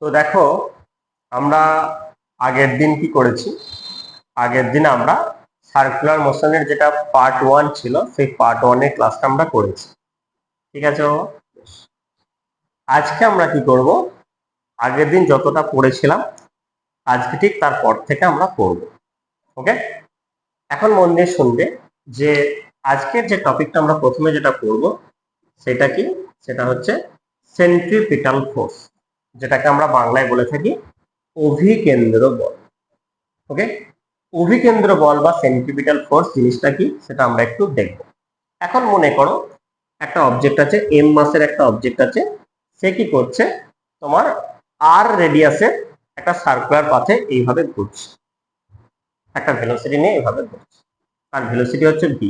তো দেখো আমরা আগের দিন কি করেছি, আগের দিন আমরা সার্কুলার মোশনের যেটা পার্ট 1 ছিল সেই পার্ট 1 এর ক্লাসটা আমরা করেছি। ঠিক আছে বাবা? আজকে আমরা কি করব, আগের দিন যতটা পড়েছিলাম আজকে ঠিক তারপর থেকে আমরা পড়ব। ওকে, এখন মন দিয়ে শুনবে যে আজকের যে টপিকটা আমরা প্রথমে যেটা পড়ব সেটা কি, সেটা হচ্ছে সেন্ট্রিপিটাল ফোর্স, যেটাকে আমরা বাংলায় বলে থাকি অভিকেন্দ্র বল। ওকে, অভিকেন্দ্র বল বা সেন্ট্রিপিটাল ফোর্স জিনিসটা কি সেটা আমরা একটু দেখব। এখন মনে করো একটা অবজেক্ট আছে, এম মাসের একটা অবজেক্ট আছে, সে কি করছে, তোমার আর রেডিয়াসে একটা সার্কুলার পাথে এইভাবে ঘুরছে, একটা ভেলোসিটি নিয়ে এইভাবে ঘুরছে, আর ভেলোসিটি হচ্ছে ভি।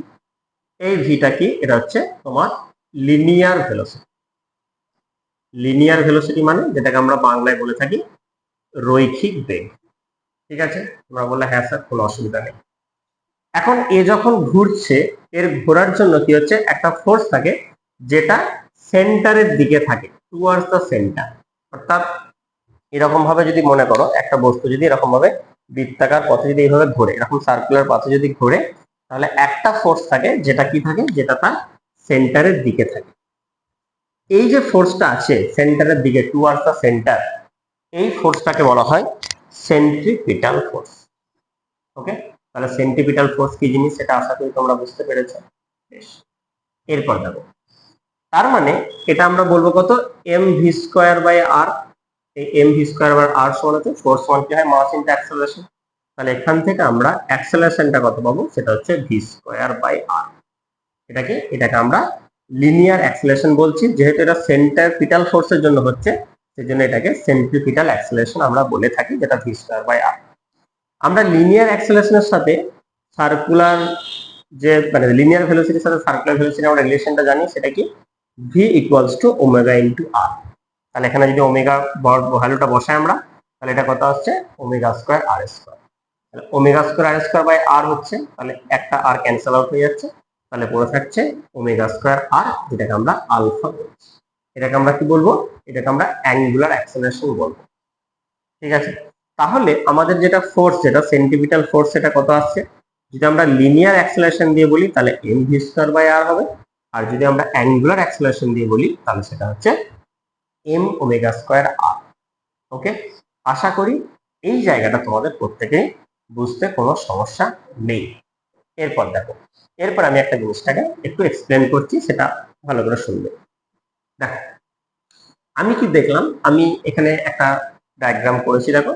এই ভিটা কি, এটা হচ্ছে তোমার লিনিয়ার ভেলোসিটি। লিনিয়ার ভেলোসিটি মানে যেটাকে আমরা বাংলায় বলে থাকি রৈখিক বেগ। ঠিক আছে, তোমরা বললে হ্যাঁ স্যার, কোনো অসুবিধা নেই। এখন এ যখন ঘুরছে, এর ঘোরার জন্য কি হচ্ছে, একটা ফোর্স থাকে যেটা সেন্টারের দিকে থাকে, টুয়ার্ডস দ্য সেন্টার। অর্থাৎ এরকম ভাবে যদি মনে করো একটা বস্তু যদি এরকম ভাবে বৃত্তাকার পথে যদি এইভাবে ঘোরে, এরকম সার্কুলার পথে যদি ঘোরে, তাহলে একটা ফোর্স থাকে যেটা কি থাকে, যেটা তার সেন্টারের দিকে থাকে। এই যে ফোর্সটা আছে সেন্টারের দিকে, টুয়ার্ডস দ্য সেন্টার, এই ফোর্সটাকে বলা হয় সেন্ট্রিপিটাল ফোর্স। ওকে, তাহলে সেন্ট্রিপিটাল ফোর্স কি জিনিস সেটা আশা করি তোমরা বুঝতে পেরেছো। বেশ, এরপর দেখো, তার মানে এটা আমরা বলবো কত, এম ভি স্কোয়ার বাই আর। এই M V square by R সমান হচ্ছে ফোর্স ওয়ান কি হয়, মাস ইনটু অ্যাক্সেলারেশন। তাহলে এখান থেকে আমরা অ্যাক্সেলারেশনটা কত পাবো, সেটা হচ্ছে ভি স্কোয়ার বাই আর। এটাকে আমরা লিনিয়ার অ্যাক্সেলারেশন বলছি, যেহেতু এটা সেন্ট্রিপিটাল ফোর্সের জন্য হচ্ছে সেজন্য এটাকে সেন্ট্রিপিটাল অ্যাক্সেলারেশন আমরা বলে থাকি, যেটা ভি স্কোয়ার বাই আর। আমরা লিনিয়ার অ্যাক্সেলারেশনের সাথে সার্কুলার যে মানে লিনিয়ার ভেলোসিটির সাথে সার্কুলার ভেলোসিটি আমরা রিলেশনটা জানি, সেটা কি V equals to omega into R. তাহলে এখানে যদি ওমেগা ভ্যালুটা বসাই আমরা, তাহলে এটা কত আসছে, ওমেগা স্কোয়ার আর স্কোয়ার। তাহলে omega square R square by R হচ্ছে, তাহলে একটা আর ক্যান্সেল আউট হয়ে যাচ্ছে, তাহলে পড়ে থাকছে ওমেগা স্কোয়ার আর, যেটাকে আমরা আলফা বলছি। এটাকে আমরা কি বলবো, এটাকে আমরা অ্যাঙ্গুলার অ্যাক্সেলারেশন বলবো। ঠিক আছে, তাহলে আমাদের যেটা ফোর্স, যেটা সেন্টিপিটাল ফোর্স, সেটা কত আসছে, যদি আমরা লিনিয়ার অ্যাক্সেলারেশন দিয়ে বলি তাহলে এম ভি স্কোয়ার বাই আর হবে, আর যদি আমরা অ্যাঙ্গুলার অ্যাক্সেলারেশন দিয়ে বলি তাহলে সেটা হচ্ছে এম ওমেগা স্কোয়ার আর। ওকে, আশা করি এই জায়গাটা তোমাদের প্রত্যেকেই বুঝতে কোনো সমস্যা নেই। এরপর দেখো, এরপর আমি একটা জিনিসটাকে একটু এক্সপ্লেন করছি, সেটা ভালো করে শুনবে। দেখো আমি কি দেখলাম, আমি এখানে একটা ডায়াগ্রাম করেছি, দেখো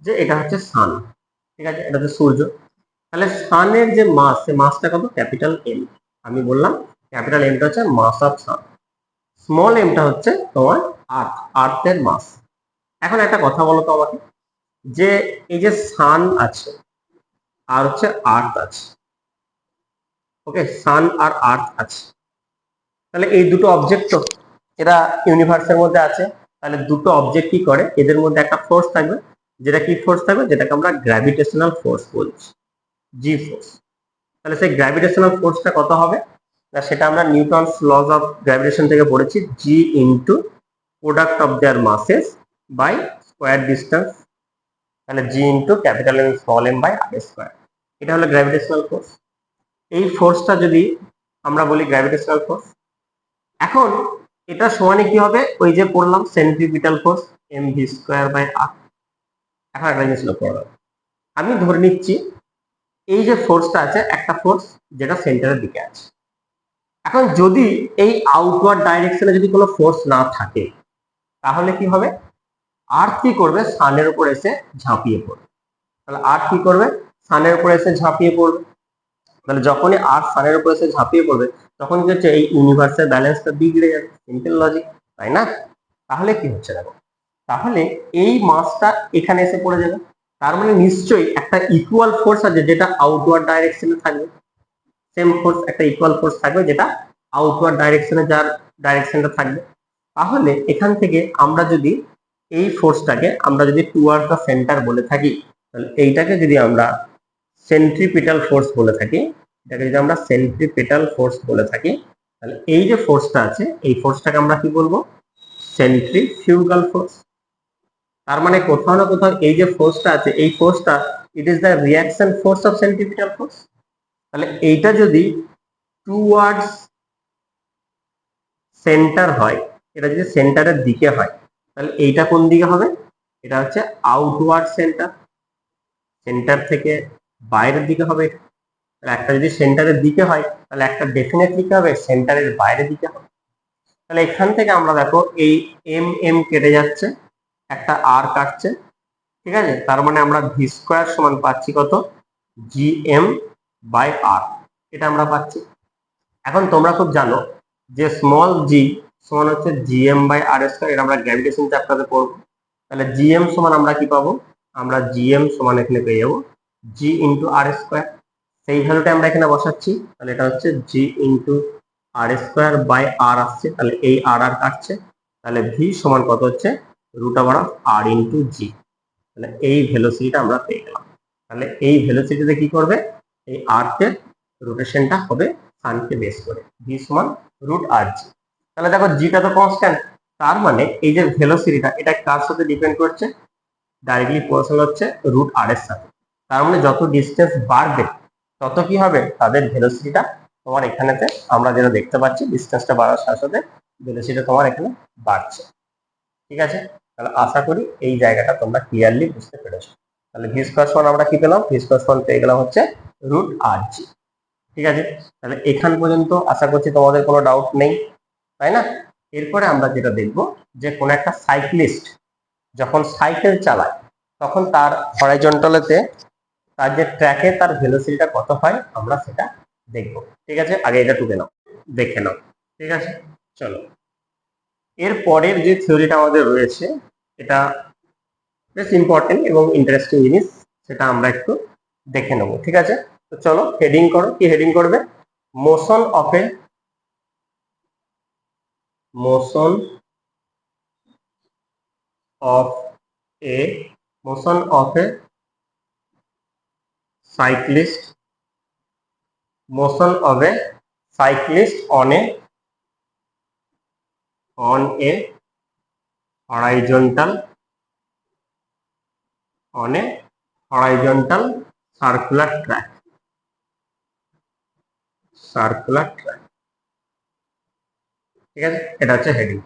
যে এটা হচ্ছে সান। ঠিক আছে, এটা হচ্ছে সূর্য। তাহলে সানের যে মাস, সে মাসটা কত, ক্যাপিটাল এম। আমি বললাম ক্যাপিটাল এমটা হচ্ছে মাস অফ সান, স্মল এমটা হচ্ছে তোমার আর্থ, আর্থের মাস। এখন একটা কথা বলো তো আমাকে, যে এই যে সান আছে আর হচ্ছে আর্থ আছে, ওকে, সান আর আর্থ আছে, তাহলে এই দুটো অবজেক্ট তো এরা ইউনিভার্সের মধ্যে আছে, তাহলে দুটো অবজেক্ট কি করে, এদের মধ্যে একটা ফোর্স থাকবে, যেটা কি ফোর্স থাকবে, যেটাকে আমরা গ্র্যাভিটেশনাল ফোর্স বলছি, জি ফোর্স। তাহলে সেই গ্র্যাভিটেশনাল ফোর্সটা কত হবে, না সেটা আমরা নিউটনস লজ অফ গ্র্যাভিটেশন থেকে পড়েছি, G into product of their masses by square distance. তাহলে G into capital M small M by R square, এটা হলো গ্র্যাভিটেশনাল ফোর্স। এই ফোর্সটা যদি আমরা বলি গ্র্যাভিটেশনাল ফোর্স, এখন এটা সমানে কি হবে, ওই যে পড়লাম centripetal force M V square by R. এখন একটা জিনিস লক্ষ্য করো, আমি ধরে নিচ্ছি এই যে ফোর্সটা আছে একটা ফোর্স যেটা সেন্টারের দিকে আছে। এখন যদি এই আউটওয়ার্ড ডাইরেকশনে যদি কোনো ফোর্স না থাকে, তাহলে কি হবে, আর্থ কি করবে, সানের উপর এসে ঝাঁপিয়ে পড়বে। তাহলে আর্থ কি করবে, সানের উপর এসে ঝাঁপিয়ে পড়বে। তাহলে যখনই আর্থ সানের উপর এসে ঝাঁপিয়ে পড়বে, তখন কি হচ্ছে, এই ইউনিভার্সের ব্যালেন্সটা বিগড়ে যাবে, সিম্পল লজিক, তাই না? তাহলে কি হচ্ছে দেখো, তাহলে এই মাসটা এখানে এসে পড়ে যাবে, তার মানে নিশ্চয়ই একটা ইকুয়াল ফোর্স আছে যেটা আউটওয়ার্ড ডাইরেকশনে থাকবে, সেম ফোর্স, একটা ইকুয়াল ফোর্স থাকবে যেটা আউটওয়ার্ড ডাইরেকশনে, যার ডাইরেকশনটা থাকবে। তাহলে এখান থেকে আমরা যদি এই ফোর্সটাকে আমরা যদি টুয়ার্ডস দ্য সেন্টার বলে থাকি, তাহলে এইটাকে যদি আমরা সেন্ট্রিপিটাল ফোর্স বলে থাকি, এটাকে যদি আমরা সেন্ট্রিপিটাল ফোর্স বলে থাকি, তাহলে এই যে ফোর্সটা আছে এই ফোর্সটাকে আমরা কি বলবো, সেন্ট্রিফিউগাল ফোর্স। তার মানে কোথাও না কোথাও এই যে ফোর্সটা আছে, এই ফোর্সটা it is the reaction force of centripetal force. তাহলে এইটা যদি টুয়ার্ডস সেন্টার হয়, এটা যদি সেন্টারের দিকে হয়, তাহলে এইটা কোন দিকে হবে? এটা হচ্ছে আউটওয়ার্ড সেন্টার, সেন্টার থেকে বাইরের দিকে হবে। একটা যদি সেন্টারের দিকে হয় তাহলে একটা ডেফিনেটলি কি হবে? সেন্টারের বাইরের দিকে হবে। তাহলে এখান থেকে আমরা দেখো এই এম এম কেটে যাচ্ছে, একটা আর কাটছে, ঠিক আছে? তার মানে আমরা ভি স্কোয়ার সমান পাচ্ছি কত? জি এম বাই আর, এটা আমরা পাচ্ছি। এখন তোমরা খুব জানো যে স্মল জি সমান হচ্ছে G M by R square, এটা আমরা গ্র্যাভিটেশন চ্যাপ্টারে পড়বো। তাহলে জি এম সমান আমরা কি পাবো? আমরা জি এম সমান এখানে পেয়ে যাবো জি ইন্টু আর স্কোয়ার, সেই ভ্যালুটা আমরা এখানে বসাচ্ছি। তাহলে এটা হচ্ছে জি ইন্টু আর স্কোয়ার বাই আর আসছে, তাহলে এই আর আর কাটছে, তাহলে ভি সমান কত হচ্ছে? Root over of R into G. তাহলে এই ভেলোসিটিটা আমরা পেয়ে গেলাম। তাহলে এই ভেলোসিটিতে কি করবে? এই আর্থের রোটেশনটা হবে সানকে বেস করে, ভি সমান রুট আর জি। তাহলে দেখো জিটা তো কনস্ট্যান্ট, তার মানে এই যে ভেলোসিটিটা এটা কার সাথে ডিপেন্ড করছে? ডাইরেক্টলি প্রপোর্শনাল হচ্ছে রুট আর এর সাথে। তার মানে যত ডিস্টেন্স বাড়বে তত কি হবে? তাদের ভেলোসিটিটা তোমার এখানেতে আমরা যেটা দেখতে পাচ্ছি, ডিস্টেন্সটা বাড়ার সাথে সাথে ভেলোসিটি তোমার এখানে বাড়ছে। ঠিক আছে? তাহলে আশা করি এই জায়গাটা তোমরা ক্লিয়ারলি বুঝতে পেরেছো। তাহলে ভি স্কয়ার সমান আমরা কি পেলাম? ভি স্কয়ার সমান পেয়ে গেলাম হচ্ছে রুট আর জি। ঠিক আছে? তাহলে এখান পর্যন্ত আশা করছি তোমাদের কোনো ডাউট নেই, তাই না? এরপরে আমরা যেটা দেখব যে কোন একটা সাইক্লিস্ট যখন সাইকেল চালায় তখন তার হরাইজন্টালেতে তার যে ট্র্যাকে তার ভেলোসিটিটা কত হয় আমরা সেটা দেখব। ঠিক আছে? আগে এটা টুকে নাও, দেখে নাও। ঠিক আছে, চলো। এর পরের যে থিওরিটা আমাদের রয়েছে এটা বেশ ইম্পর্টেন্ট এবং ইন্টারেস্টিং জিনিস, সেটা আমরা একটু দেখে নেব। ঠিক আছে, তো চলো হেডিং করো। কি হেডিং করবে? Motion of A motion of A motion of a cyclist motion of a cyclist on a horizontal circular track ঠিক আছে, এটা হচ্ছে হেডিং।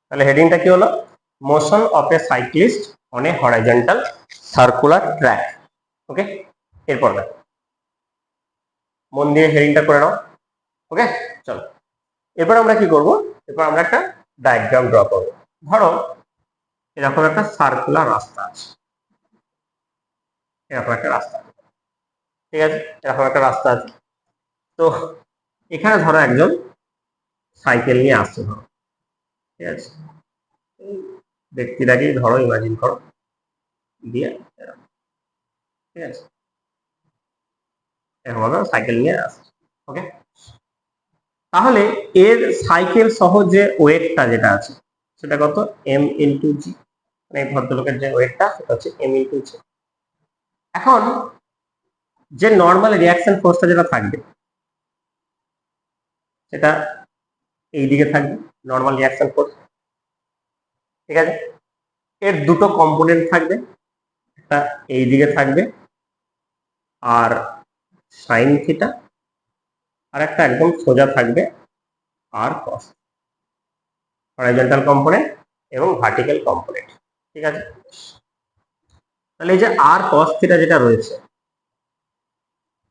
তাহলে হেডিংটা কি হলো? Motion of a cyclist on a horizontal circular track. Okay, এরপর মন দিয়ে হেডিংটা করে নাও। ওকে, চলো। এরপর আমরা কি করব? এরপর আমরা একটা ডায়াগ্রাম ড্র করব। ধরো এরকম একটা সার্কুলার রাস্তা আছে, এরকম একটা রাস্তা, ঠিক আছে? এরকম একটা রাস্তা আছে। তো এখানে ধরো একজন সাইকেল নিয়ে আসছে, ধরো, ঠিক আছে? ব্যক্তিটাকেই ধরো, ইমাজিন করো, দিয়ে ঠিক আছে, এরকম সাইকেল নিয়ে আসছে। ওকে, তাহলে এর সাইকেল সহ যে ওয়েটটা যেটা আছে সেটা কত? এম ইন্টু জি। মানে এই ভদ্রলোকের যে ওয়েটটা সেটা হচ্ছে এম ইন্টু জি। এখন যে নর্মাল রিয়াকশন ফোর্সটা যেটা থাকবে সেটা এই দিকে থাকবে, নর্মাল রিয়াকশন ফোর্স। ঠিক আছে, এর দুটো কম্পোনেন্ট থাকবে, একটা এই দিকে থাকবে আর সাইন থিটা, আর একটা একদম সোজা থাকবে আর কস, হরাইজন্টাল কম্পোনেন্ট এবং ভার্টিক্যাল কম্পোনেন্ট। ঠিক আছে, তাহলে এই যে আর কস থিটা যেটা রয়েছে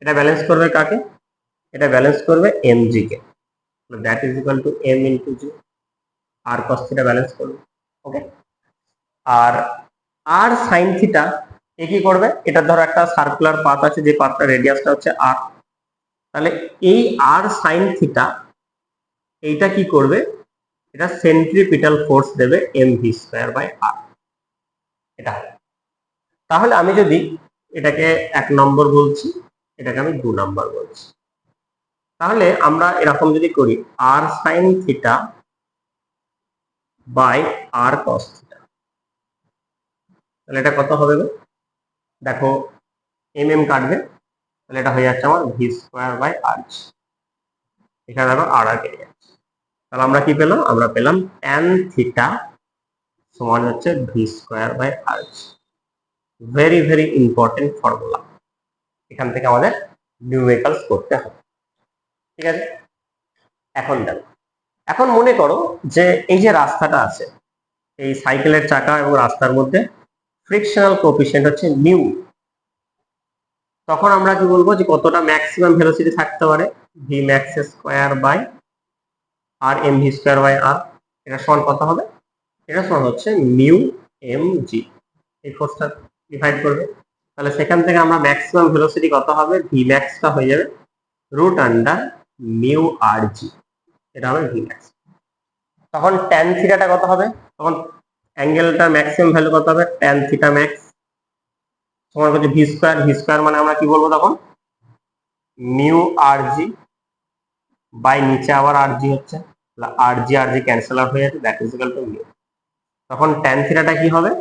এটা ব্যালেন্স করবে কাকে? এটা ব্যালেন্স করবে এম জি কে। That is equal to M into G. আর কস থিটা ব্যালেন্স করবে। ওকে, আর আর সাইন থিটা এ কি করবে? এটা ধরো একটা সার্কুলার পাথ আছে, যে পাথটা রেডিয়াসটা হচ্ছে আর। তাহলে এই আর সাইন থিটা এইটা কি করবে? এটা সেন্ট্রিপিটাল ফোর্স দেবে M V square by R, এটা। তাহলে আমি যদি এটাকে 1 নম্বর বলছি, এটাকে আমি 2 নম্বর বলছি, তাহলে আমরা এরকম যদি করি আর sine theta by R cos theta, তাহলে এটা কত হবে গো? দেখো এম এম কাটবে, তাহলে এটা হয়ে যাচ্ছে আমার ভি স্কয়ার বাই আর। এখানে দেখো আর আর কেটে যাচ্ছে, তাহলে আমরা কি পেলাম? আমরা পেলাম ট্যান থিটা সমান হচ্ছে V square by R G. Very very important formula, এখান থেকে আমাদের নিউমেরিক্যালস করতে হবে। ঠিক আছে, এখন দেখো, এখন মনে করো যে এই যে রাস্তাটা আছে, এই সাইকেলের চাকা এবং রাস্তার মধ্যে ফ্রিকশনাল কোএফিসিয়েন্ট হচ্ছে নিউ। তখন আমরা কি বলবো যে কতটা ম্যাক্সিমাম ভেলোসিটি থাকতে পারে, V max square by R M V square by R. এটা সমান কত হবে, এটা সমান হচ্ছে মিউ এম জি। এই ফোর্সটা ডিভাইড করবে, তাহলে সেখান থেকে আমরা ম্যাক্সিমাম ভেলোসিটি কত হবে, ভি ম্যাক্সটা হয়ে যাবে root under mu R G, এটা হবে ভি ম্যাক্স। তখন ট্যান থিটাটা কত হবে, তখন অ্যাঙ্গেলটার ম্যাক্সিমাম ভ্যালু কত হবে, ট্যান থিটা ম্যাক্স সমান হচ্ছে ভি স্কোয়ার। ভি স্কোয়ার মানে আমরা কি বলবো তখন, মিউ আর জি বাই নিচে আবার আর জি হচ্ছে, আর জি ক্যান্সেল আউট হয়ে যাচ্ছে, that is equal two mu. তখন ট্যান থিটাটা কি হবে,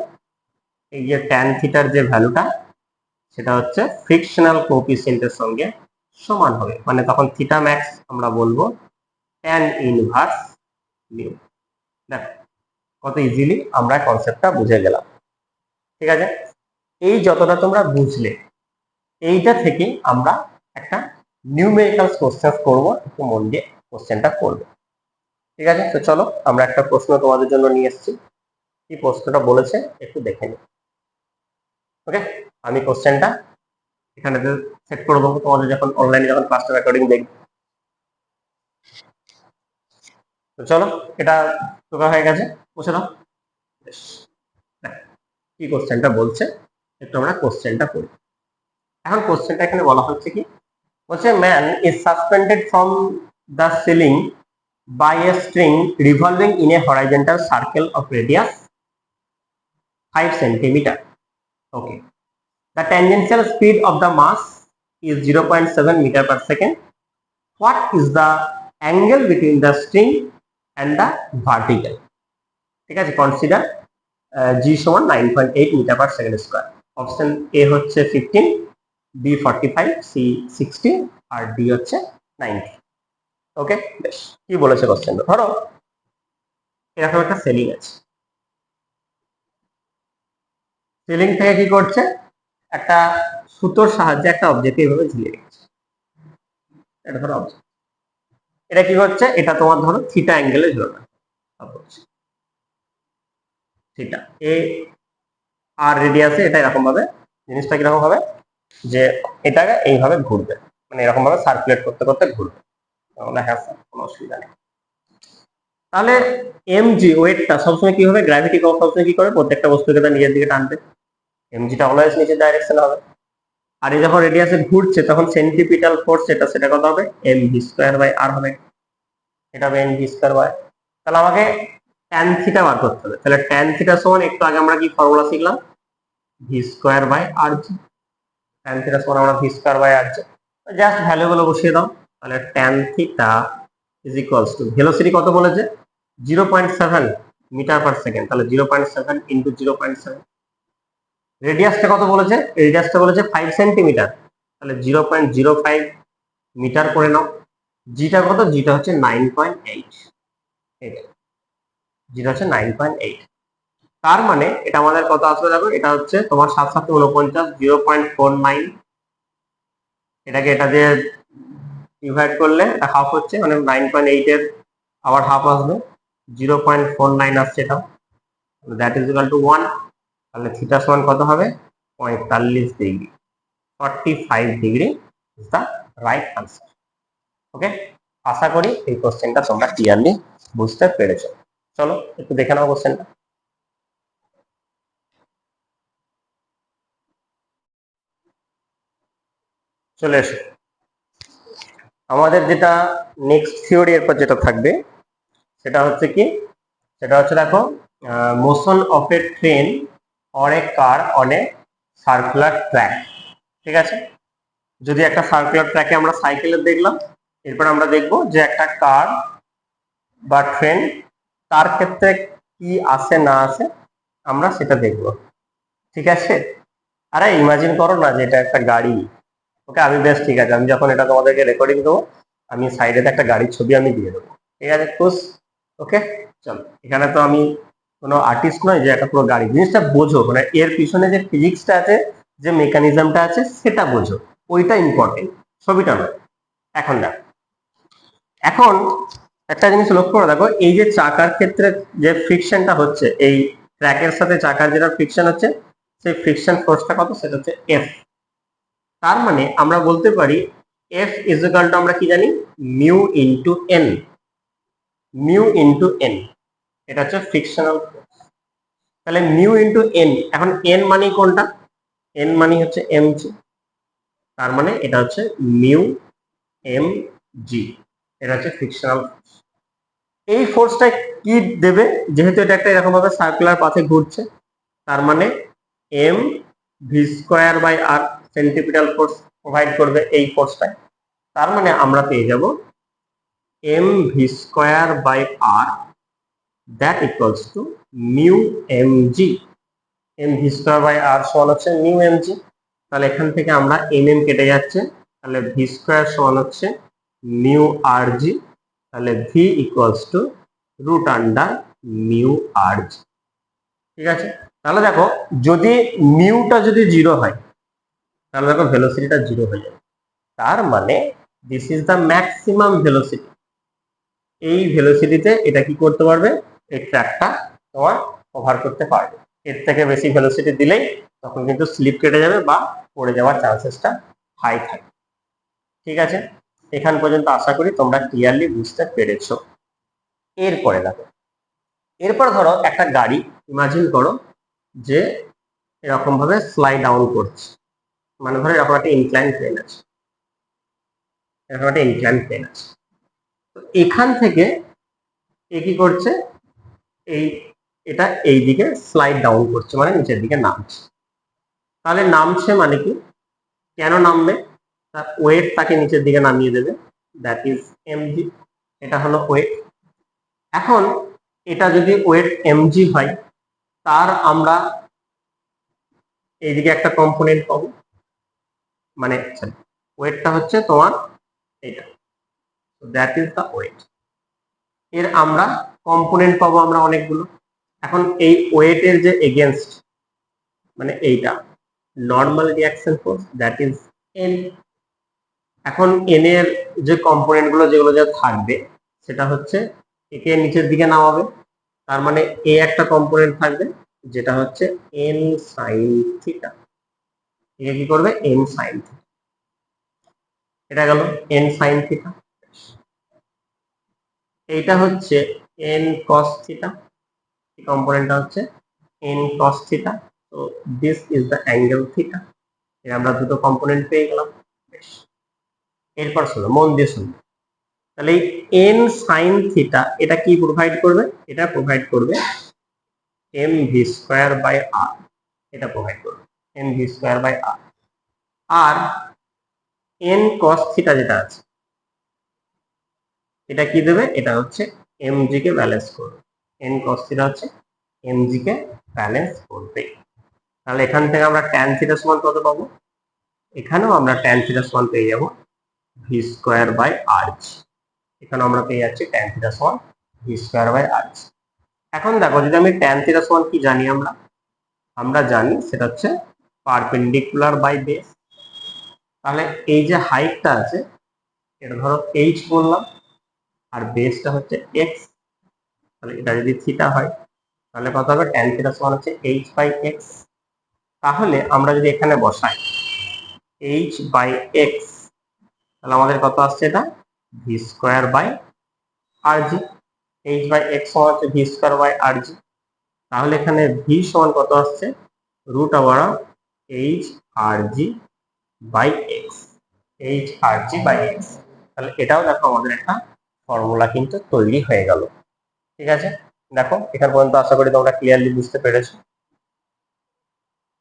এই যে ট্যান থিটার যে ভ্যালুটা সেটা হচ্ছে ফ্রিকশনাল কোএফিসিয়েন্টের সঙ্গে সমান হবে, মানে তখন থিটা ম্যাক্স আমরা বলবো ট্যান ইনভার্স মিউ। দেখো কত ইজিলি আমরা কনসেপ্টটা বুঝে গেলাম। ঠিক আছে, এই যতটা তোমরা বুঝলে, এইটা থেকে আমরা একটা নিউমেরিক্যাল কোশ্চেন করবো, একটু মন দিয়ে কোশ্চেনটা করবো। ঠিক আছে, তো চলো আমরা একটা প্রশ্ন তোমাদের জন্য নিয়ে এসেছি, কি প্রশ্নটা বলেছে একটু দেখে নিই। ওকে, আমি কোশ্চেনটা এখানে সেট করে দেবো, তোমাদের যখন অনলাইনে যখন ক্লাসটা রেকর্ডিং দেখবে। তো চলো, এটা তোকা হয়ে গেছে, বুঝে নাও। কি কোশ্চেনটা বলছে একটু আমরা কোশ্চেনটা করি। এখন কোশ্চেনটা এখানে বলা হচ্ছে কি, বলছে man is suspended from the ceiling by a string revolving in a horizontal circle of radius 5 centimeter. Okay, the tangential speed of the mass is 0.7 meter per second. What is the angle between the string and the vertical? ঠিক আছে, consider G সমান 9.8 metre per second square. Option A হচ্ছে 15, B 45, C 60 আর D হচ্ছে 90। ওকে, বেশ, কি বলেছে question, ধরো এরকম একটা সেলিং আছে, সেলিং থেকে কি করছে, একটা সুতোর সাহায্যে একটা অবজেক্ট এইভাবে ঝুলিয়ে রেখেছে। এটা ধরো অবজেক্ট, এটা কি হচ্ছে, এটা তোমার ধরো থিটা অ্যাঙ্গেলে ঝুলানো থিটা এ আর রেডিয়াসে, এটা এরকম ভাবে, জিনিসটা কিরকম হবে যে এটাকে এইভাবে ঘুরবে, মানে এরকম ভাবে সার্কুলেট করতে করতে ঘুরবে, দেখা যাচ্ছে কোনো অসুবিধা নেই। তাহলে এম জি ওয়েটটা সবসময় কি হবে, গ্র্যাভিটি সবসময় কি করে, প্রত্যেকটা বস্তুকে তার নিজের দিকে টানবে, এম জিটা অলওয়েজ নিচের ডাইরেকশন হবে। আর এই যখন রেডিয়াসে ঘুরছে তখন সেন্ট্রিপিটাল ফোর্স সেটা কত হবে, এম ভি স্কোয়ার বাই আর হবে, এটা হবে এম ভি স্কোয়ার বাই। তাহলে আমাকে ট্যান থিটা বার করতে হবে, তাহলে ট্যান থিটা সমান একটু আগে আমরা কি ফর্মুলা শিখলাম, V square by R G. Tan theta সমান আমরা V square by R G, just ভ্যালুগুলো বসিয়ে দাও। তাহলে tan theta is equals to, velocity কত বলেছে, 0.7 মিটার পার সেকেন্ড, তাহলে 0.7 ইন্টু 0.7। রেডিয়াসটা কত বলেছে, রেডিয়াসটা বলেছে 5 সেন্টিমিটার, তাহলে 0.05 মিটার করে নাও। জিটা কত, জিটা হচ্ছে 9.8, জিটা হচ্ছে 9.8। তার মানে এটা আমাদের কত আসবে, দেখো এটা হচ্ছে তোমার 7 7 49, 0.49, এটাকে এটা দিয়ে ডিভাইড করলে এটা হাফ হচ্ছে, মানে 9.8 এর আবার হাফ আসবে, 0.49 আসছে এটা, দ্যাট ইজ ইকুয়াল টু 1। তাহলে থিটা সমান কত হবে, 45 degree, 45 degree is the right answer. Okay, আশা করি এই কোশ্চেনটা তোমরা ক্লিয়ারলি বুঝতে পেরেছো। চলো একটু দেখে নাও কোশ্চেনটা। চলে এসো, আমাদের যেটা নেক্সট থিওরি এরপর যেটা থাকবে সেটা হচ্ছে কি, সেটা হচ্ছে দেখো motion of A train or a car on a circular track. ঠিক আছে, যদি একটা সার্কুলার ট্র্যাকে আমরা সাইকেলে দেখলাম, এরপর আমরা দেখবো যে একটা কার বা ট্রেন, তার ক্ষেত্রে কি আসে না আসে আমরা সেটা দেখবো। ঠিক আছে, আরে ইমাজিন করো না যে এটা একটা গাড়ি। ওকে, আমি বেশ, ঠিক আছে, আমি যখন এটা তোমাদেরকে রেকর্ডিং দেবো আমি সাইডে একটা গাড়ির ছবি আমি দিয়ে দেবো। ঠিক আছে খুশ, ওকে। চলো এখানে তো আমি কোনো আর্টিস্ট নয় যে একটা পুরো গাড়ি, জিনিসটা বোঝো, মানে এর পিছনে যে ফিজিক্সটা আছে, যে মেকানিজমটা আছে সেটা বোঝো, ওইটা ইম্পর্টেন্ট, ছবিটা নয়। এখন দেখো, এখন একটা জিনিস লক্ষ্য করে দেখো, এই যে চাকার ক্ষেত্রে যে ফ্রিকশনটা হচ্ছে, এই ট্র্যাকের সাথে চাকার যেটা ফ্রিকশন হচ্ছে, সেই ফ্রিকশন ফোর্সটা কত, সেটা হচ্ছে এফ। তার মানে আমরা বলতে পারি এফ ইজ ইকুয়াল টু, আমরা কি জানি, mu into N, mu into N, এটা হচ্ছে ফ্রিকশনাল ফোর্স। তাহলে মিউ ইন্টু এন, এখন এন মানে কোনটা, এন মানে হচ্ছে এম জি, তার মানে এটা হচ্ছে মিউ এম জি, এটা হচ্ছে ফ্রিকশনাল ফোর্স। এই ফোর্সটা কি দেবে, যেহেতু এটা একটা এরকম ভাবে সার্কুলার পাথে ঘুরছে, তার মানে M V square by R centripetal force provide করবে এই ফোর্সটায়। তার মানে আমরা পেয়ে যাব M V square by R, that equals to mu M G. M V square by R সমান হচ্ছে মিউ এম জি। তাহলে এখান থেকে আমরা এম এম কেটে যাচ্ছে, তাহলে ভি স্কোয়ার সমান হচ্ছে মিউ আর জি। তাহলে V equals to root under mu R G. ঠিক আছে, তাহলে দেখো যদি মিউটা যদি জিরো হয়, তাহলে দেখো ভেলোসিটিটা জিরো হয়ে যাবে। তার মানে this is the maximum velocity. এই ভেলোসিটিতে এটা কি করতে পারবে, এই ট্র্যাকটা তোমার কভার করতে পারবে। এর থেকে বেশি ভেলোসিটি দিলেই তখন কিন্তু স্লিপ কেটে যাবে বা পড়ে যাওয়ার চান্সেসটা হাই থাকে। ঠিক আছে, এখান পর্যন্ত আশা করি তোমরা ক্লিয়ারলি বুঝতে পেরেছো। এরপরে দেখো, এরপর ধরো একটা গাড়ি ইমাজিন করো যে এরকম ভাবে স্লাইড ডাউন করছে, মানে ধরো এরকম একটা ইনক্লাইন প্লেন আছে, এরকম একটা ইনক্লাইন প্লেন আছে। তো এখান থেকে এ কি করছে, এই এটা এই দিকে স্লাইড ডাউন করছে, মানে নিচের দিকে নামছে। তাহলে নামছে মানে কি, কেন নামবে, তার ওয়েট তাকে নিচের দিকে নামিয়ে দেবে, দ্যাট ইজ এমজি। এটা হলো ওয়েট। এখন এটা যদি ওয়েট এমজি হয়, তার আমরা এইদিকে একটা কম্পোনেন্ট পাবো, মানে ওয়েটটা হচ্ছে তোমার এটা, দ্যাট ইজ দ্য ওয়েট। এর আমরা কম্পোনেন্ট পাবো আমরা অনেকগুলো। এখন এই ওয়েটের যে এগেনস্ট, মানে এইটা normal reaction force, that is an. এখন এন এর যে কম্পোনেন্ট গুলো যেগুলো যা থাকবে, সেটা হচ্ছে একে নিচের দিকে নামাবে, তার মানে এ একটা কম্পোনেন্ট থাকবে যেটা হচ্ছে এন সাইন থিটা। একে কি করবে, এন সাইন থিটা, এটা গেল এন সাইন থিটা। এইটা হচ্ছে এন কস থিটা, এই কম্পোনেন্টটা হচ্ছে এন কস থিটা। তো this is the angle theta. এর আমরা দুটো কম্পোনেন্ট পেয়ে গেলাম। বেশ, এরপর শোনো, মন দিয়ে শোনো। তাহলে এই এন সাইন থিটা এটা কি প্রোভাইড করবে, এটা প্রোভাইড করবে M V square by R, এটা প্রোভাইড করবে M V square by R. আর এন কস থিটা যেটা আছে, এটা কি দেবে, এটা হচ্ছে এম জি কে ব্যালেন্স করবে। এন কস থিটা হচ্ছে এম জি কে ব্যালেন্স করবে। তাহলে এখান থেকে আমরা ট্যান থিটা সমান কত পাবো, এখানেও আমরা ট্যান থিটা সমান পেয়ে যাবো ভি স্কোয়ার বাই আর জি। এখানে আমরা পেয়ে যাচ্ছি ট্যান থিটা সমান ভি স্কোয়ার বাই আর জি। এখন দেখো, যদি আমি ট্যান থিটা সমান কি জানি, আমরা আমরা জানি সেটা হচ্ছে পারপেন্ডিকুলার বাই বেস। তাহলে এই যে হাইটটা আছে, এটা ধরো এইচ বললাম, আর বেসটা হচ্ছে এক্স। তাহলে এটা যদি থিটা হয়, তাহলে কত হবে, ট্যান থিটা সমান হচ্ছে এইচ বাই এক্স। তাহলে আমরা যদি এখানে বসাই এইচ বাই এক্স, তাহলে আমাদের কত আসছে, এটা V square by R G. H by X সমান হচ্ছে V square by R G. তাহলে এখানে ভি সমান কত আসছে, root over of H R G by X, H R G by X. তাহলে এটাও দেখো আমাদের একটা ফর্মুলা কিন্তু তৈরি হয়ে গেল। ঠিক আছে, দেখো এখান পর্যন্ত আশা করি তোমরা ক্লিয়ারলি বুঝতে পেরেছো।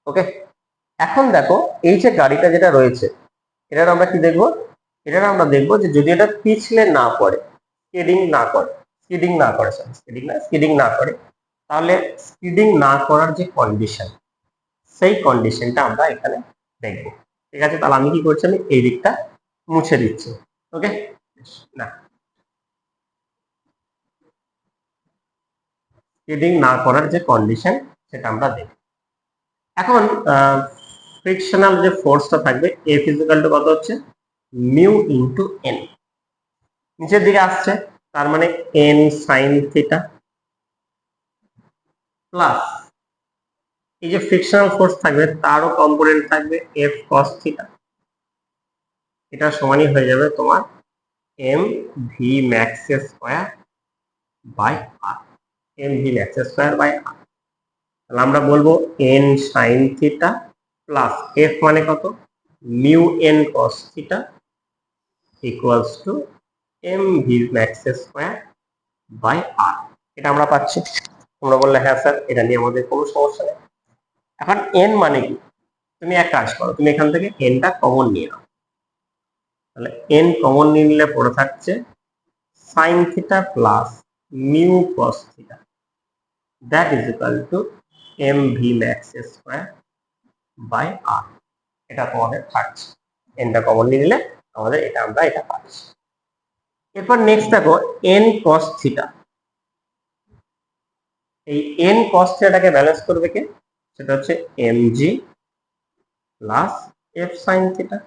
ওকে, এখন দেখো এই যে গাড়িটা যেটা রয়েছে, এটার আমরা কি দেখবো, এটার আমরা দেখবো যে যদি এটা পিছলে না পড়ে, স্কিডিং না করে, স্কিডিং না করে, তাহলে স্কিডিং না করার যে কন্ডিশন, সেই কন্ডিশনটা আমরা এখানে দেখবো। ঠিক আছে, তাহলে আমি কি করছি, আমি এই দিকটা মুছে দিচ্ছি। ওকে, না স্কিডিং না করার যে কন্ডিশন সেটা আমরা দেখি। এখন ফ্রিকশনাল যে ফোর্সটা থাকবে এফ ইজিক্যাল টু কত হচ্ছে মিউ ইন্টু এন, নিচের দিকে আসছে তার মানে এন সাইন থিটা প্লাস এই যে ফ্রিকশনাল ফোর্স থাকবে তারও কম্পোনেন্ট থাকবে এফ কস থিটা, এটা সমানই হয়ে যাবে তোমার M V max square by R, M V max square by R. তাহলে আমরা বলবো N sine theta plus F মানে কত mu N cos theta equals to M V max square by R, এটা আমরা পাচ্ছি। তোমরা বললে হ্যাঁ স্যার এটা নিয়ে আমাদের কোনো সমস্যা নেই। এখন এন মানে কি, তুমি এক কাজ করো, তুমি এখান থেকে এনটা কমন নিয়ে নাও, তাহলে এন কমন নিয়ে নিলে পড়ে থাকছে sine theta plus mu cos theta that is equal to M V max square by R, এটা তোমাদের থাকছে। এনটা কমন নিয়ে নিলে আমাদের এটা আমরা এটা পাচ্ছি। এরপর নেক্সট দেখো এন কস থিটা, এই এন কস থিটাকে ব্যালেন্স করবে কে, সেটা হচ্ছে M G plus F sine theta,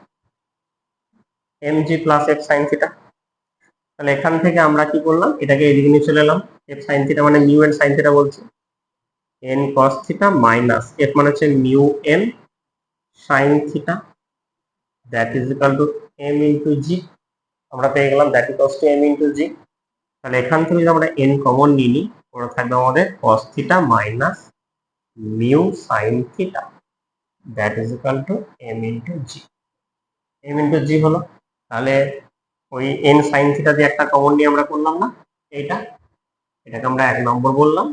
M G plus F sine theta. তাহলে এখান থেকে আমরা কি করলাম, এটাকে এদিকে নিয়ে চলে এলাম, এফ সাইন থিটা মানে মিউ এন সাইন থিটা বলছি, N cos theta minus F মানে হচ্ছে mu N sine theta that is equal to M into G, আমরা পেয়ে গেলাম that equals to M into G. তাহলে এখান থেকে যদি আমরা এন কমন নিই নি, পড়ে থাকবে আমাদের cos theta minus mu sine theta that is equal to M into G, M into G হলো। তাহলে ওই এন সাইন থিটা দিয়ে একটা কমন নিয়ে আমরা করলাম না এইটা, এটাকে আমরা 1 নম্বর বললাম,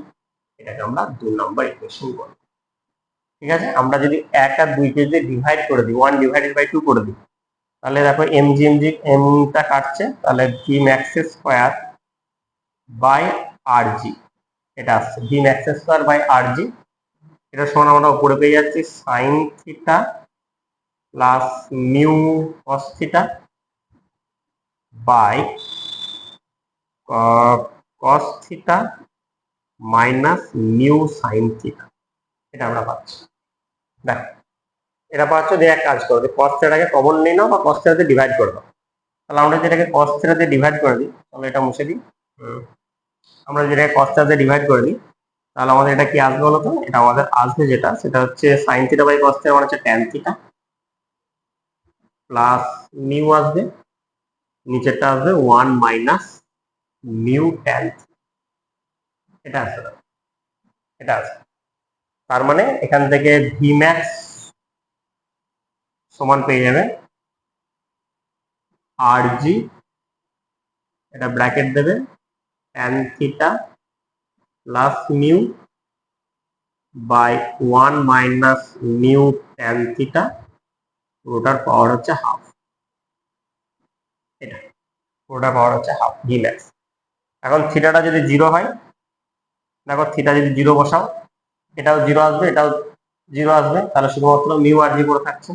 এটাকে আমরা 2 নম্বর ইকুয়েশন বললাম। ঠিক আছে, আমরা যদি 1 আর 2 কে যদি ডিভাইড করে দিই 1 ডিভাইডেড বাই 2 করে দিই, তাহলে দেখো এম জি এমটা কাটছে, তাহলে V max square by R G এটা আসছে, V max square by R G, এটা সমান আমরা উপরে পেয়ে যাচ্ছি sine theta plus mu cos theta by cos theta minus mu sine theta, এটা আমরা পাচ্ছি। দেখো এটা পাচ্ছ, দিয়ে এক কাজ করো, কস থিটাকে কমন নিয়ে নাও বা কস থিটাতে ডিভাইড করে দাও। তাহলে আমরা যেটাকে কস থিটাতে ডিভাইড করে দিই, তাহলে এটা মুছে দিই, আমরা যেটাকে কস থিটাতে ডিভাইড করে দিই তাহলে আমাদের এটা কি আসবে বলতো, এটা আমাদের আসবে যেটা সেটা হচ্ছে sine theta by cos theta মানে হচ্ছে ট্যান থিটা প্লাস মিউ আসবে, নিচেরটা আসবে 1 মাইনাস মিউ ট্যান, এটা আসবে, এটা আসবে। তার মানে এখান থেকে ভি ম্যাক্স সমান পেয়ে যাবে আর জি, এটা ব্র্যাকেট দেবে tan theta plus mu by 1 minus mu tan theta, পুরোটার পাওয়ার হচ্ছে হাফ, এটা পুরোটার পাওয়ার হচ্ছে হাফ ভি ম্যাক্স। এখন থিটাটা যদি 0 হয়, দেখো থিটা যদি 0 বসাও, এটাও 0 আসবে, এটাও 0 আসবে, তাহলে শুধুমাত্র মিউ আর জি পড়ে থাকছে।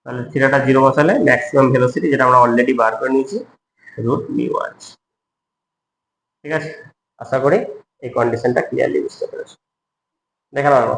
তাহলে থিটাটা 0 বসালে ম্যাক্সিমাম ভেলোসিটি, যেটা আমরা অলরেডি বার করে নিয়েছি, রুট মিউ আর জি। ঠিক আছে, আশা করি এই কন্ডিশনটা ক্লিয়ারলি বুঝতে পেরেছো। দেখে নাও।